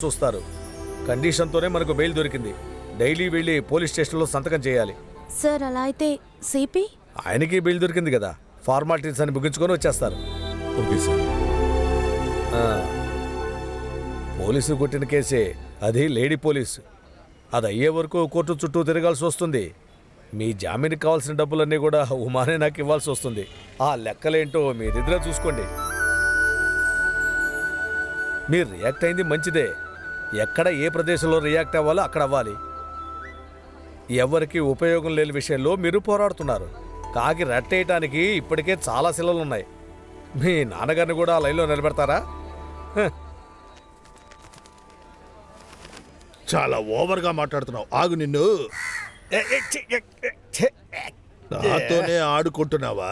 చూస్తారు. కండిషన్తోనే మనకు బెయిల్ దొరికింది. డైలీ వెళ్ళి పోలీస్ స్టేషన్లో సంతకం చేయాలి. సార్ అలా అయితే సిపి ఆయనకి బెయిల్ దొరికింది కదా, ఫార్మాలిటీస్ అని ముగించుకొని వచ్చేస్తారు. Okay sir. పోలీసు కొట్టిన కేసే, అది లేడీ పోలీసు. అది అయ్యే వరకు కోర్టు చుట్టూ తిరగాల్సి వస్తుంది. మీ జామీన్కి కావాల్సిన డబ్బులన్నీ కూడా ఉమానే నాకు ఇవ్వాల్సి వస్తుంది. ఆ లెక్కలేంటో మీరిద్దరే చూసుకోండి. మీరు రియాక్ట్ అయింది మంచిదే. ఎక్కడ ఏ ప్రదేశంలో రియాక్ట్ అవ్వాలో అక్కడ అవ్వాలి. ఎవరికి ఉపయోగం లేని విషయంలో మీరు పోరాడుతున్నారు. కాకి రెట్టేయటానికి ఇప్పటికే చాలా శిలలున్నాయి. మీ నాన్నగారిని కూడా ఆ లైన్లో నిలబెడతారా? చాలా ఓవర్గా మాట్లాడుతున్నావు. ఆగు, నిన్ను నాతోనే ఆడుకుంటున్నావా?